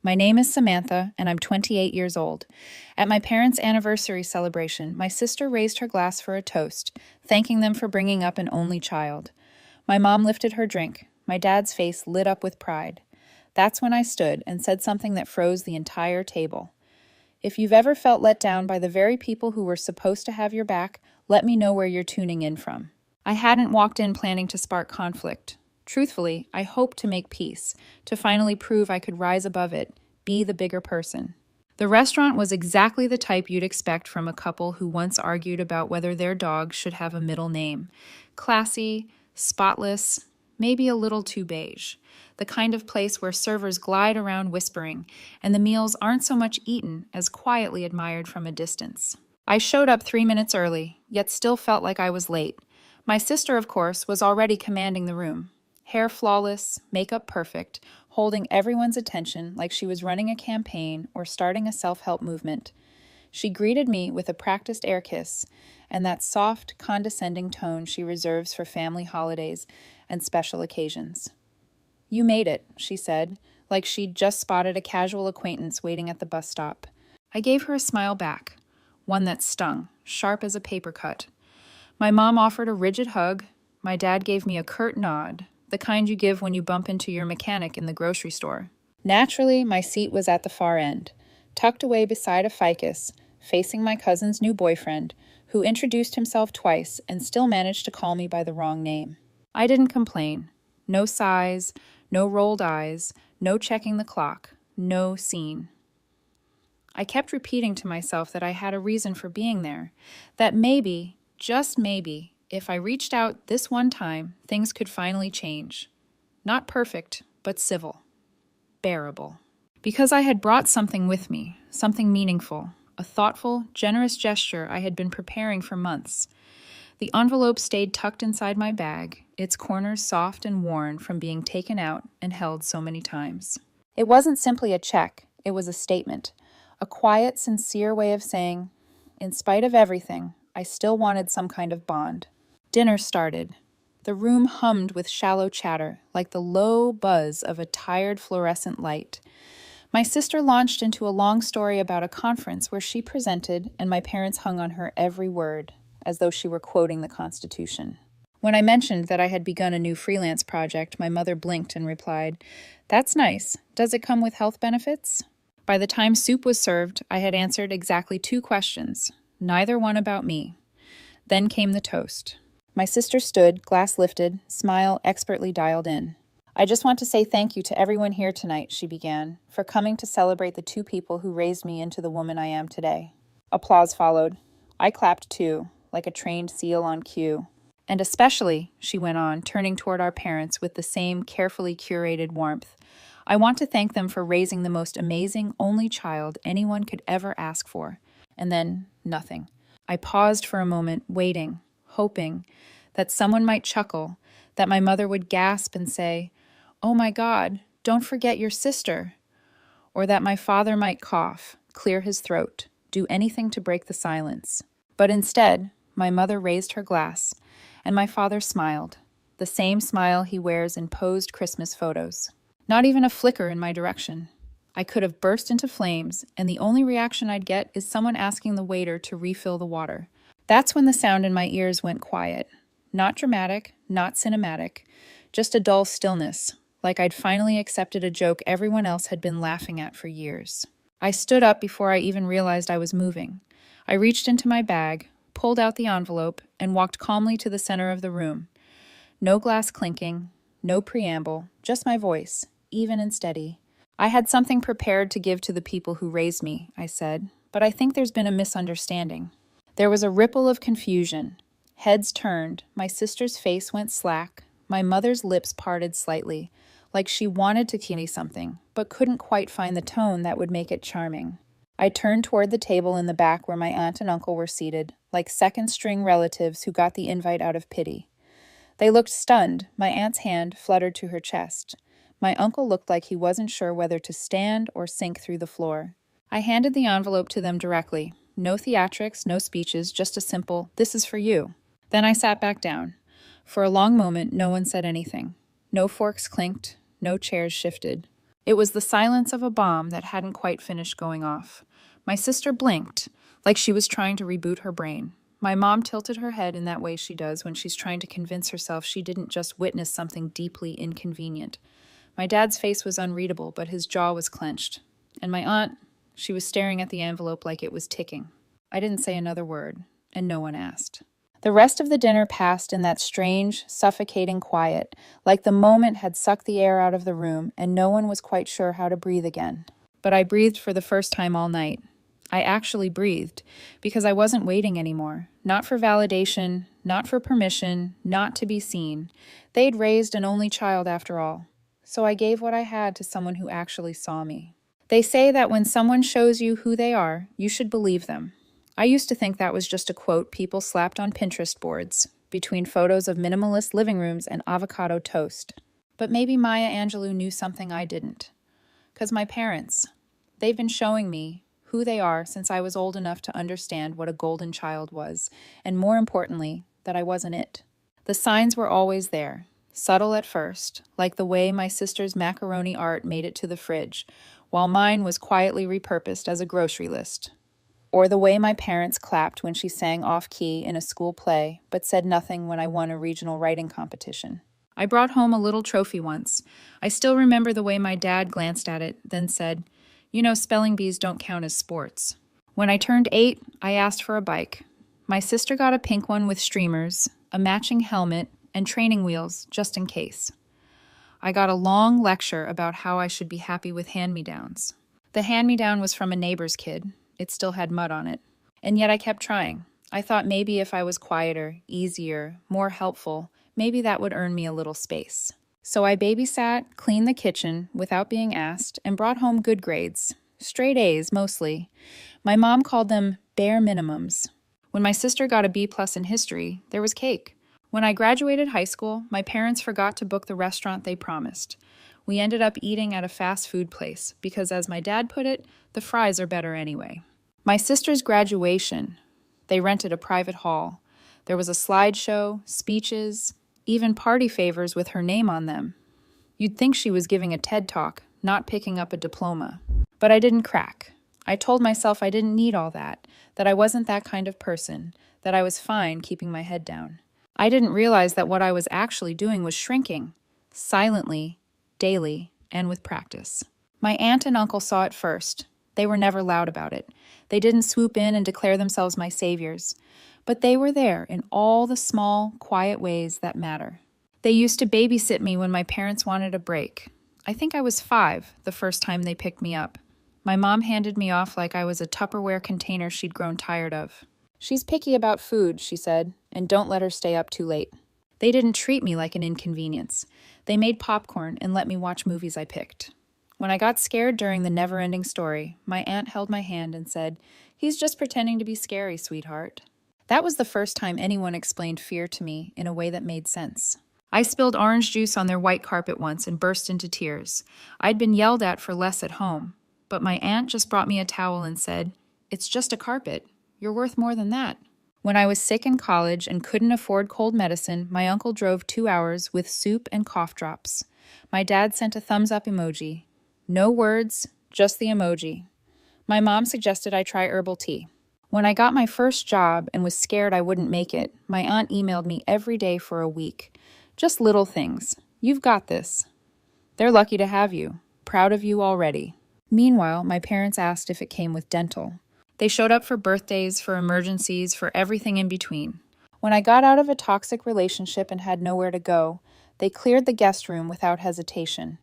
My name is Samantha, and I'm 28 years old. At my parents' anniversary celebration, my sister raised her glass for a toast, thanking them for bringing up an only child. My mom lifted her drink. My dad's face lit up with pride. That's when I stood and said something that froze the entire table. If you've ever felt let down by the very people who were supposed to have your back, let me know where you're tuning in from. I hadn't walked in planning to spark conflict. Truthfully, I hoped to make peace, to finally prove I could rise above it, be the bigger person. The restaurant was exactly the type you'd expect from a couple who once argued about whether their dog should have a middle name. Classy, spotless, maybe a little too beige. The kind of place where servers glide around whispering, and the meals aren't so much eaten as quietly admired from a distance. I showed up 3 minutes early, yet still felt like I was late. My sister, of course, was already commanding the room. Hair flawless, makeup perfect, holding everyone's attention like she was running a campaign or starting a self-help movement. She greeted me with a practiced air kiss and that soft, condescending tone she reserves for family holidays and special occasions. "You made it," she said, like she'd just spotted a casual acquaintance waiting at the bus stop. I gave her a smile back, one that stung, sharp as a paper cut. My mom offered a rigid hug. My dad gave me a curt nod, the kind you give when you bump into your mechanic in the grocery store. Naturally, my seat was at the far end, tucked away beside a ficus, facing my cousin's new boyfriend, who introduced himself twice and still managed to call me by the wrong name. I didn't complain. No sighs, no rolled eyes, no checking the clock, no scene. I kept repeating to myself that I had a reason for being there, that maybe, just maybe, if I reached out this one time, things could finally change. Not perfect, but civil. Bearable. Because I had brought something with me, something meaningful, a thoughtful, generous gesture I had been preparing for months. The envelope stayed tucked inside my bag, its corners soft and worn from being taken out and held so many times. It wasn't simply a check, it was a statement, a quiet, sincere way of saying, in spite of everything, I still wanted some kind of bond. Dinner started. The room hummed with shallow chatter, like the low buzz of a tired fluorescent light. My sister launched into a long story about a conference where she presented and my parents hung on her every word, as though she were quoting the Constitution. When I mentioned that I had begun a new freelance project, my mother blinked and replied, "That's nice. Does it come with health benefits?" By the time soup was served, I had answered exactly 2 questions, neither one about me. Then came the toast. My sister stood, glass lifted, smile expertly dialed in. "I just want to say thank you to everyone here tonight," she began, "for coming to celebrate the 2 people who raised me into the woman I am today." Applause followed. I clapped too, like a trained seal on cue. "And especially," she went on, turning toward our parents with the same carefully curated warmth, "I want to thank them for raising the most amazing only child anyone could ever ask for." And then, nothing. I paused for a moment, waiting, hoping that someone might chuckle, that my mother would gasp and say, "Oh my God, don't forget your sister," or that my father might cough, clear his throat, do anything to break the silence. But instead, my mother raised her glass, and my father smiled, the same smile he wears in posed Christmas photos. Not even a flicker in my direction. I could have burst into flames, and the only reaction I'd get is someone asking the waiter to refill the water. That's when the sound in my ears went quiet. Not dramatic, not cinematic, just a dull stillness, like I'd finally accepted a joke everyone else had been laughing at for years. I stood up before I even realized I was moving. I reached into my bag, pulled out the envelope, and walked calmly to the center of the room. No glass clinking, no preamble, just my voice, even and steady. "I had something prepared to give to the people who raised me," I said, "but I think there's been a misunderstanding." There was a ripple of confusion. Heads turned, my sister's face went slack, my mother's lips parted slightly, like she wanted to say something, but couldn't quite find the tone that would make it charming. I turned toward the table in the back where my aunt and uncle were seated, like second-string relatives who got the invite out of pity. They looked stunned. My aunt's hand fluttered to her chest. My uncle looked like he wasn't sure whether to stand or sink through the floor. I handed the envelope to them directly. No theatrics, no speeches, just a simple, "This is for you." Then I sat back down. For a long moment, no one said anything. No forks clinked, no chairs shifted. It was the silence of a bomb that hadn't quite finished going off. My sister blinked, like she was trying to reboot her brain. My mom tilted her head in that way she does when she's trying to convince herself she didn't just witness something deeply inconvenient. My dad's face was unreadable, but his jaw was clenched. And my aunt, she was staring at the envelope like it was ticking. I didn't say another word, and no one asked. The rest of the dinner passed in that strange, suffocating quiet, like the moment had sucked the air out of the room and no one was quite sure how to breathe again. But I breathed for the first time all night. I actually breathed, because I wasn't waiting anymore. Not for validation, not for permission, not to be seen. They'd raised an only child after all. So I gave what I had to someone who actually saw me. They say that when someone shows you who they are, you should believe them. I used to think that was just a quote people slapped on Pinterest boards, between photos of minimalist living rooms and avocado toast. But maybe Maya Angelou knew something I didn't. 'Cause my parents, they've been showing me who they are since I was old enough to understand what a golden child was, and more importantly, that I wasn't it. The signs were always there, subtle at first, like the way my sister's macaroni art made it to the fridge, while mine was quietly repurposed as a grocery list. Or the way my parents clapped when she sang off-key in a school play, but said nothing when I won a regional writing competition. I brought home a little trophy once. I still remember the way my dad glanced at it, then said, "You know, spelling bees don't count as sports." When I turned 8, I asked for a bike. My sister got a pink one with streamers, a matching helmet, and training wheels, just in case. I got a long lecture about how I should be happy with hand-me-downs. The hand-me-down was from a neighbor's kid. It still had mud on it. And yet I kept trying. I thought maybe if I was quieter, easier, more helpful, maybe that would earn me a little space. So I babysat, cleaned the kitchen without being asked, and brought home good grades. Straight A's, mostly. My mom called them bare minimums. When my sister got a B+ in history, there was cake. When I graduated high school, my parents forgot to book the restaurant they promised. We ended up eating at a fast food place because, as my dad put it, the fries are better anyway. My sister's graduation, they rented a private hall. There was a slideshow, speeches, even party favors with her name on them. You'd think she was giving a TED Talk, not picking up a diploma. But I didn't crack. I told myself I didn't need all that I wasn't that kind of person, that I was fine keeping my head down. I didn't realize that what I was actually doing was shrinking, silently, daily, and with practice. My aunt and uncle saw it first. They were never loud about it. They didn't swoop in and declare themselves my saviors. But they were there in all the small, quiet ways that matter. They used to babysit me when my parents wanted a break. I think I was 5 the first time they picked me up. My mom handed me off like I was a Tupperware container she'd grown tired of. "She's picky about food," she said, "and don't let her stay up too late." They didn't treat me like an inconvenience. They made popcorn and let me watch movies I picked. When I got scared during the never-ending story, my aunt held my hand and said, "He's just pretending to be scary, sweetheart." That was the first time anyone explained fear to me in a way that made sense. I spilled orange juice on their white carpet once and burst into tears. I'd been yelled at for less at home, but my aunt just brought me a towel and said, "It's just a carpet. You're worth more than that." When I was sick in college and couldn't afford cold medicine, my uncle drove 2 hours with soup and cough drops. My dad sent a thumbs-up emoji. No words, just the emoji. My mom suggested I try herbal tea. When I got my first job and was scared I wouldn't make it, my aunt emailed me every day for a week. Just little things. "You've got this. They're lucky to have you. Proud of you already." Meanwhile, my parents asked if it came with dental. They showed up for birthdays, for emergencies, for everything in between. When I got out of a toxic relationship and had nowhere to go, they cleared the guest room without hesitation.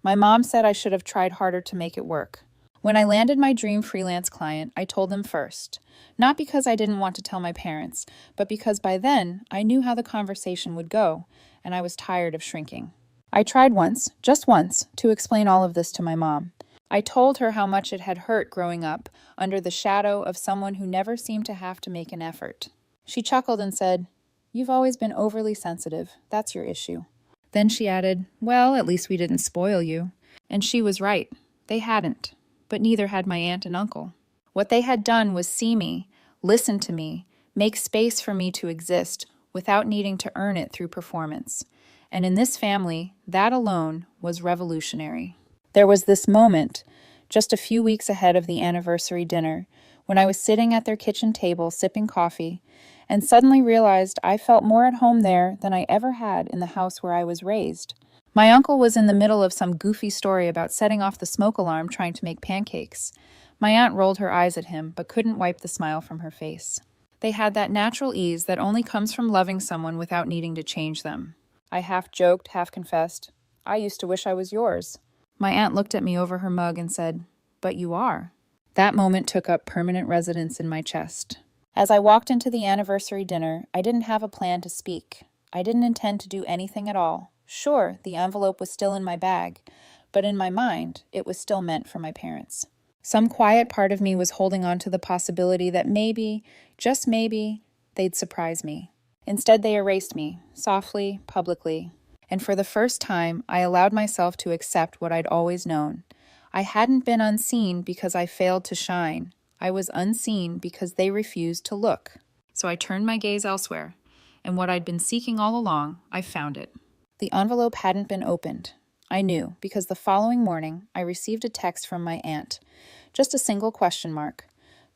My mom said I should have tried harder to make it work. When I landed my dream freelance client, I told them first. Not because I didn't want to tell my parents, but because by then I knew how the conversation would go, and I was tired of shrinking. I tried once, just once, to explain all of this to my mom. I told her how much it had hurt growing up under the shadow of someone who never seemed to have to make an effort. She chuckled and said, "You've always been overly sensitive. That's your issue." Then she added, "Well, at least we didn't spoil you." And she was right. They hadn't. But neither had my aunt and uncle. What they had done was see me, listen to me, make space for me to exist without needing to earn it through performance. And in this family, that alone was revolutionary. There was this moment, just a few weeks ahead of the anniversary dinner, when I was sitting at their kitchen table sipping coffee, and suddenly realized I felt more at home there than I ever had in the house where I was raised. My uncle was in the middle of some goofy story about setting off the smoke alarm trying to make pancakes. My aunt rolled her eyes at him, but couldn't wipe the smile from her face. They had that natural ease that only comes from loving someone without needing to change them. I half joked, half confessed, "I used to wish I was yours." My aunt looked at me over her mug and said, "But you are." That moment took up permanent residence in my chest. As I walked into the anniversary dinner, I didn't have a plan to speak. I didn't intend to do anything at all. Sure, the envelope was still in my bag, but in my mind, it was still meant for my parents. Some quiet part of me was holding on to the possibility that maybe, just maybe, they'd surprise me. Instead, they erased me, softly, publicly. And for the first time, I allowed myself to accept what I'd always known. I hadn't been unseen because I failed to shine. I was unseen because they refused to look. So I turned my gaze elsewhere, and what I'd been seeking all along, I found it. The envelope hadn't been opened. I knew, because the following morning, I received a text from my aunt. Just a single question mark.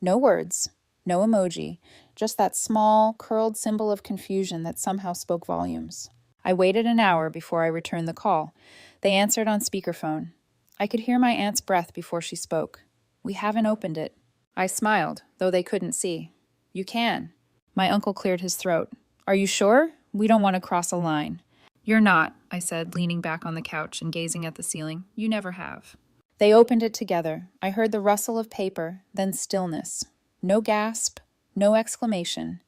No words, no emoji, just that small, curled symbol of confusion that somehow spoke volumes. I waited an hour before I returned the call. They answered on speakerphone. I could hear my aunt's breath before she spoke. "We haven't opened it." I smiled, though they couldn't see. "You can." My uncle cleared his throat. "Are you sure? We don't want to cross a line." "You're not," I said, leaning back on the couch and gazing at the ceiling. "You never have." They opened it together. I heard the rustle of paper, then stillness. No gasp, no exclamation.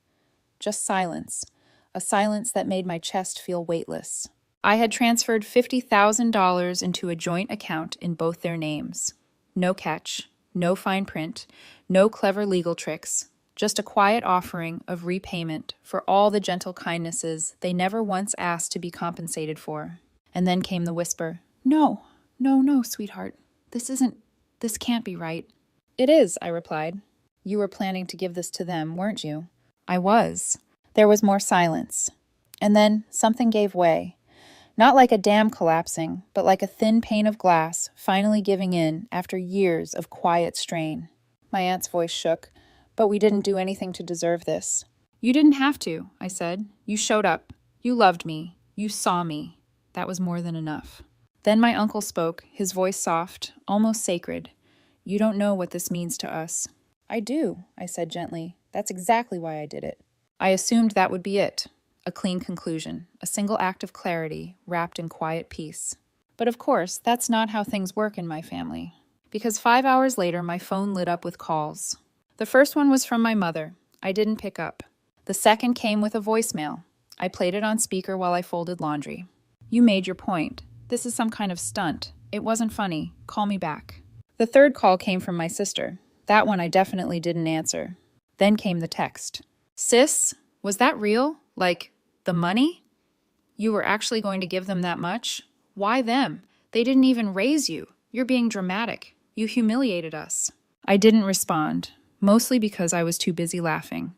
Just silence. A silence that made my chest feel weightless. I had transferred $50,000 into a joint account in both their names. No catch, no fine print, no clever legal tricks, just a quiet offering of repayment for all the gentle kindnesses they never once asked to be compensated for. And then came the whisper, "No, no, no, sweetheart. This can't be right." "It is," I replied. "You were planning to give this to them, weren't you?" I was. There was more silence. And then something gave way. Not like a dam collapsing, but like a thin pane of glass finally giving in after years of quiet strain. My aunt's voice shook, "But we didn't do anything to deserve this." "You didn't have to," I said. "You showed up. You loved me. You saw me. That was more than enough." Then my uncle spoke, his voice soft, almost sacred. "You don't know what this means to us." "I do," I said gently. "That's exactly why I did it." I assumed that would be it. A clean conclusion, a single act of clarity, wrapped in quiet peace. But of course, that's not how things work in my family. Because 5 hours later, my phone lit up with calls. The first one was from my mother. I didn't pick up. The second came with a voicemail. I played it on speaker while I folded laundry. "You made your point. This is some kind of stunt. It wasn't funny. Call me back." The third call came from my sister. That one I definitely didn't answer. Then came the text. "Sis, was that real? Like, the money? You were actually going to give them that much? Why them? They didn't even raise you. You're being dramatic. You humiliated us." I didn't respond, mostly because I was too busy laughing.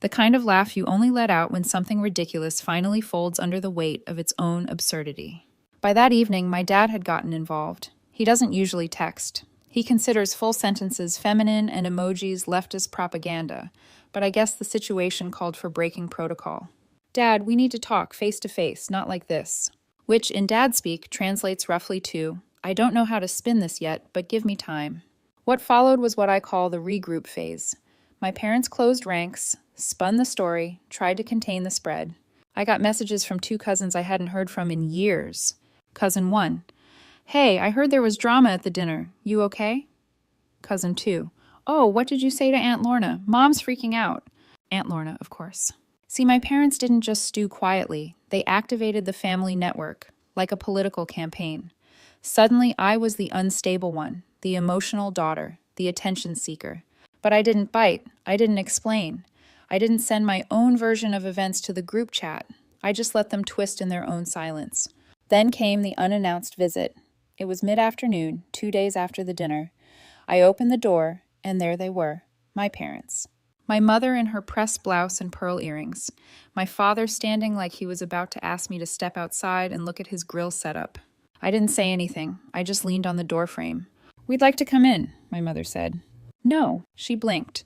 The kind of laugh you only let out when something ridiculous finally folds under the weight of its own absurdity. By that evening, my dad had gotten involved. He doesn't usually text. He considers full sentences feminine and emojis leftist propaganda, but I guess the situation called for breaking protocol. "Dad, we need to talk face to face, not like this." Which, in dad speak, translates roughly to, "I don't know how to spin this yet, but give me time." What followed was what I call the regroup phase. My parents closed ranks, spun the story, tried to contain the spread. I got messages from 2 cousins I hadn't heard from in years. Cousin 1, "Hey, I heard there was drama at the dinner. You okay?" Cousin 2, "Oh, what did you say to Aunt Lorna? Mom's freaking out." Aunt Lorna, of course. See, my parents didn't just stew quietly. They activated the family network, like a political campaign. Suddenly, I was the unstable one, the emotional daughter, the attention seeker. But I didn't bite. I didn't explain. I didn't send my own version of events to the group chat. I just let them twist in their own silence. Then came the unannounced visit. It was mid-afternoon, 2 days after the dinner. I opened the door, and there they were, my parents. My mother in her pressed blouse and pearl earrings. My father standing like he was about to ask me to step outside and look at his grill setup. I didn't say anything. I just leaned on the doorframe. We'd like to come in, my mother said. No, she blinked.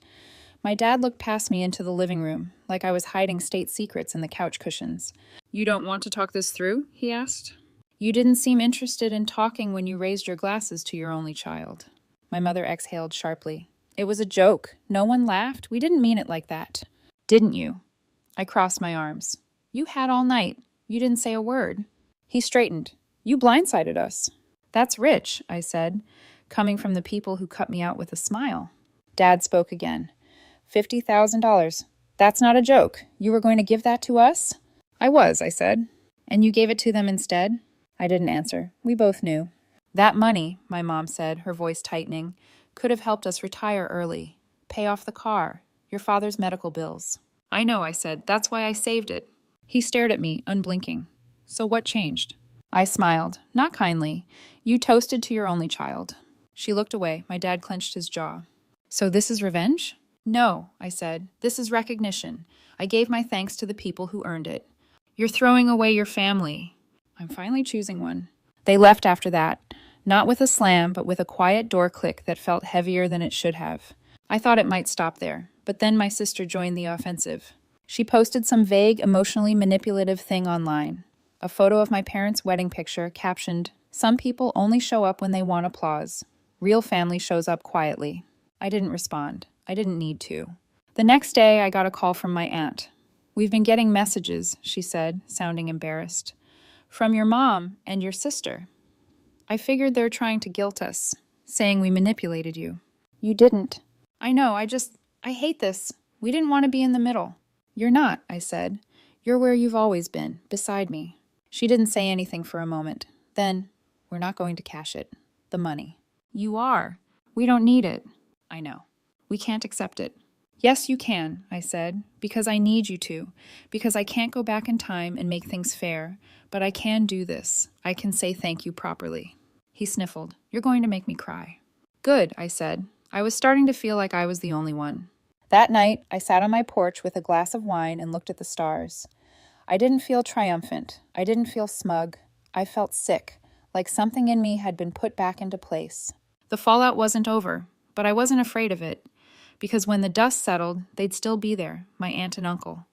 My dad looked past me into the living room, like I was hiding state secrets in the couch cushions. You don't want to talk this through? He asked. You didn't seem interested in talking when you raised your glasses to your only child. My mother exhaled sharply. It was a joke. No one laughed. We didn't mean it like that. Didn't you? I crossed my arms. You had all night. You didn't say a word. He straightened. You blindsided us. That's rich, I said, coming from the people who cut me out with a smile. Dad spoke again. $50,000. That's not a joke. You were going to give that to us? I was, I said. And you gave it to them instead? I didn't answer. We both knew. That money, my mom said, her voice tightening, could have helped us retire early, pay off the car, your father's medical bills. I know, I said. That's why I saved it. He stared at me, unblinking. So what changed? I smiled, not kindly. You toasted to your only child. She looked away. My dad clenched his jaw. So this is revenge? No, I said. This is recognition. I gave my thanks to the people who earned it. You're throwing away your family. I'm finally choosing one. They left after that, not with a slam, but with a quiet door click that felt heavier than it should have. I thought it might stop there, but then my sister joined the offensive. She posted some vague, emotionally manipulative thing online. A photo of my parents' wedding picture captioned, "Some people only show up when they want applause. Real family shows up quietly." I didn't respond. I didn't need to. The next day, I got a call from my aunt. We've been getting messages, she said, sounding embarrassed. From your mom and your sister. I figured they're trying to guilt us, saying we manipulated you. You didn't. I know, I hate this. We didn't want to be in the middle. You're not, I said. You're where you've always been, beside me. She didn't say anything for a moment. Then, we're not going to cash it. The money. You are. We don't need it. I know. We can't accept it. Yes, you can, I said, because I need you to, because I can't go back in time and make things fair, but I can do this. I can say thank you properly. He sniffled. You're going to make me cry. Good, I said. I was starting to feel like I was the only one. That night, I sat on my porch with a glass of wine and looked at the stars. I didn't feel triumphant. I didn't feel smug. I felt sick, like something in me had been put back into place. The fallout wasn't over, but I wasn't afraid of it. Because when the dust settled, they'd still be there, my aunt and uncle.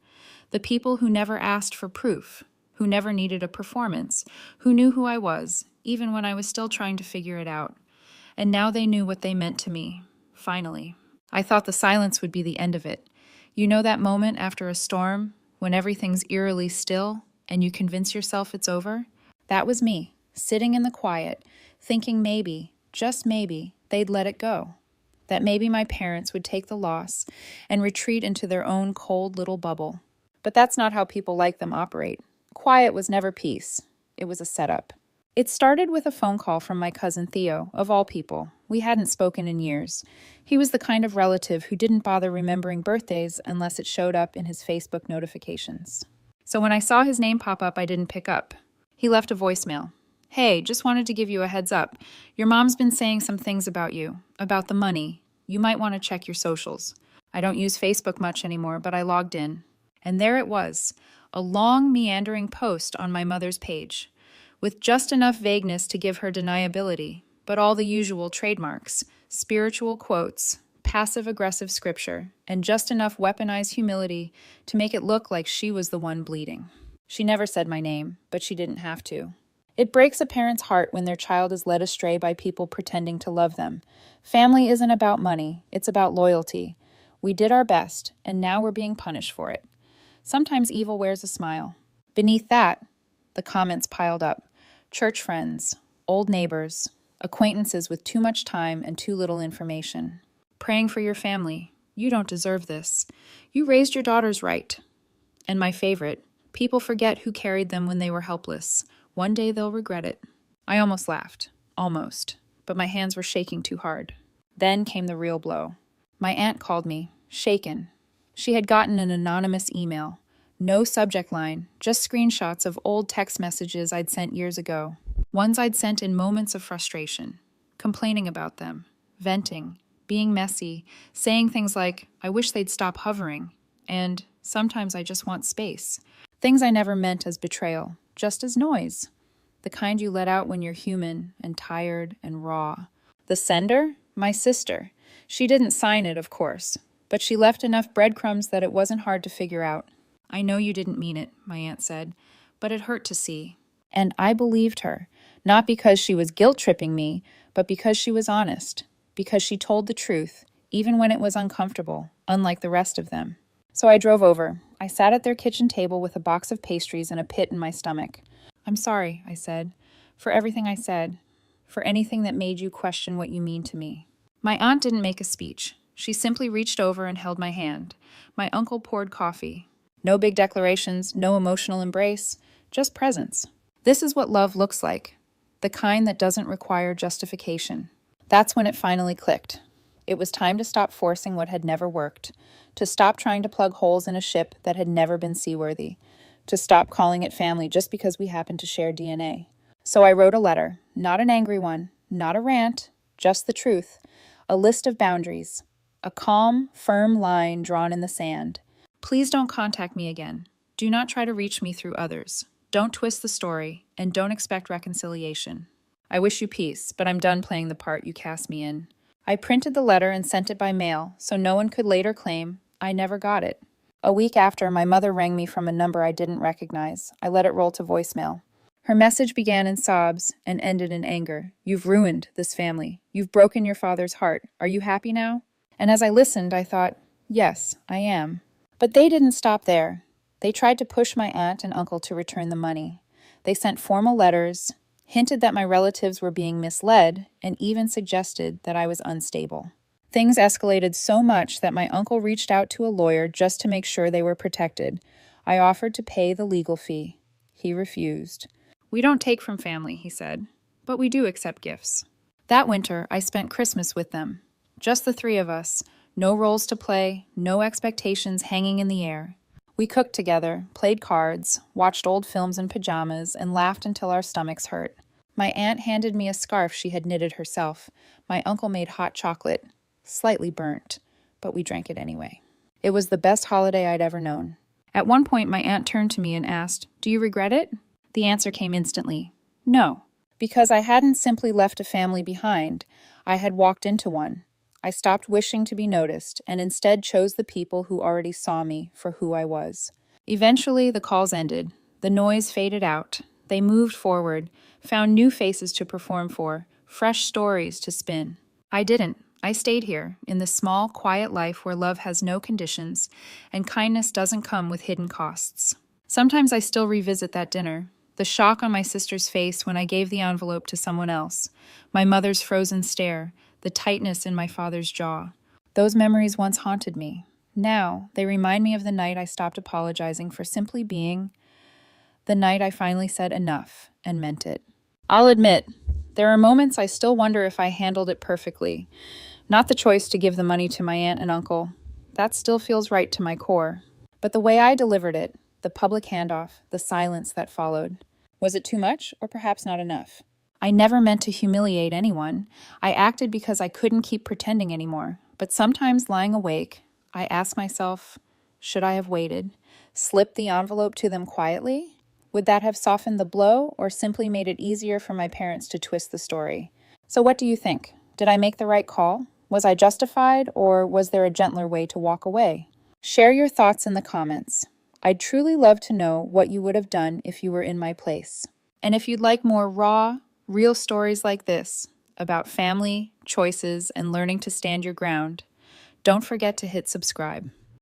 The people who never asked for proof, who never needed a performance, who knew who I was, even when I was still trying to figure it out. And now they knew what they meant to me, finally. I thought the silence would be the end of it. You know that moment after a storm, when everything's eerily still, and you convince yourself it's over? That was me, sitting in the quiet, thinking maybe, just maybe, they'd let it go. That maybe my parents would take the loss and retreat into their own cold little bubble. But that's not how people like them operate. Quiet was never peace. It was a setup. It started with a phone call from my cousin Theo, of all people. We hadn't spoken in years. He was the kind of relative who didn't bother remembering birthdays unless it showed up in his Facebook notifications. So when I saw his name pop up, I didn't pick up. He left a voicemail. Hey, just wanted to give you a heads up. Your mom's been saying some things about you, about the money. You might want to check your socials. I don't use Facebook much anymore, but I logged in. And there it was, a long, meandering post on my mother's page, with just enough vagueness to give her deniability, but all the usual trademarks, spiritual quotes, passive-aggressive scripture, and just enough weaponized humility to make it look like she was the one bleeding. She never said my name, but she didn't have to. It breaks a parent's heart when their child is led astray by people pretending to love them. Family isn't about money, it's about loyalty. We did our best, and now we're being punished for it. Sometimes evil wears a smile. Beneath that, the comments piled up. Church friends, old neighbors, acquaintances with too much time and too little information. Praying for your family. You don't deserve this. You raised your daughters right. And my favorite, people forget who carried them when they were helpless. One day they'll regret it. I almost laughed. Almost. But my hands were shaking too hard. Then came the real blow. My aunt called me, shaken. She had gotten an anonymous email. No subject line, just screenshots of old text messages I'd sent years ago. Ones I'd sent in moments of frustration. Complaining about them. Venting. Being messy. Saying things like, I wish they'd stop hovering. And sometimes I just want space. Things I never meant as betrayal. Just as noise. the kind you let out when you're human and tired and raw. The sender? My sister. She didn't sign it, of course, but she left enough breadcrumbs that it wasn't hard to figure out. I know you didn't mean it, my aunt said, but it hurt to see. And I believed her, not because she was guilt-tripping me, but because she was honest, because she told the truth, even when it was uncomfortable, unlike the rest of them. So I drove over. I sat at their kitchen table with a box of pastries and a pit in my stomach. I'm sorry, I said, for everything I said, for anything that made you question what you mean to me. My aunt didn't make a speech. She simply reached over and held my hand. My uncle poured coffee. No big declarations, no emotional embrace, just presence. This is what love looks like, the kind that doesn't require justification. That's when it finally clicked. It was time to stop forcing what had never worked, to stop trying to plug holes in a ship that had never been seaworthy, to stop calling it family just because we happened to share DNA. So I wrote a letter, not an angry one, not a rant, just the truth, a list of boundaries, a calm, firm line drawn in the sand. Please don't contact me again. Do not try to reach me through others. Don't twist the story, and don't expect reconciliation. I wish you peace, but I'm done playing the part you cast me in. I printed the letter and sent it by mail, so no one could later claim I never got it. A week after, my mother rang me from a number I didn't recognize. I let it roll to voicemail. Her message began in sobs and ended in anger. You've ruined this family. You've broken your father's heart. Are you happy now? And as I listened, I thought, yes, I am. But they didn't stop there. They tried to push my aunt and uncle to return the money. They sent formal letters, hinted that my relatives were being misled, and even suggested that I was unstable. Things escalated so much that my uncle reached out to a lawyer just to make sure they were protected. I offered to pay the legal fee. He refused. We don't take from family, he said, but we do accept gifts. That winter, I spent Christmas with them. Just the three of us. No roles to play, no expectations hanging in the air. We cooked together, played cards, watched old films in pajamas, and laughed until our stomachs hurt. My aunt handed me a scarf she had knitted herself. My uncle made hot chocolate, slightly burnt, but we drank it anyway. It was the best holiday I'd ever known. At one point, my aunt turned to me and asked, "Do you regret it?" The answer came instantly, no, because I hadn't simply left a family behind. I had walked into one. I stopped wishing to be noticed and instead chose the people who already saw me for who I was. Eventually, the calls ended. The noise faded out. They moved forward, found new faces to perform for, fresh stories to spin. I didn't. I stayed here, in the small, quiet life where love has no conditions and kindness doesn't come with hidden costs. Sometimes I still revisit that dinner, the shock on my sister's face when I gave the envelope to someone else, my mother's frozen stare, the tightness in my father's jaw. Those memories once haunted me. Now, they remind me of the night I stopped apologizing for simply being, the night I finally said enough and meant it. I'll admit, there are moments I still wonder if I handled it perfectly. Not the choice to give the money to my aunt and uncle. That still feels right to my core. But the way I delivered it, the public handoff, the silence that followed. Was it too much or perhaps not enough? I never meant to humiliate anyone. I acted because I couldn't keep pretending anymore. But sometimes lying awake, I ask myself, should I have waited? Slipped the envelope to them quietly? Would that have softened the blow or simply made it easier for my parents to twist the story? So what do you think? Did I make the right call? Was I justified or was there a gentler way to walk away? Share your thoughts in the comments. I'd truly love to know what you would have done if you were in my place. And if you'd like more raw, real stories like this about family, choices, and learning to stand your ground, don't forget to hit subscribe.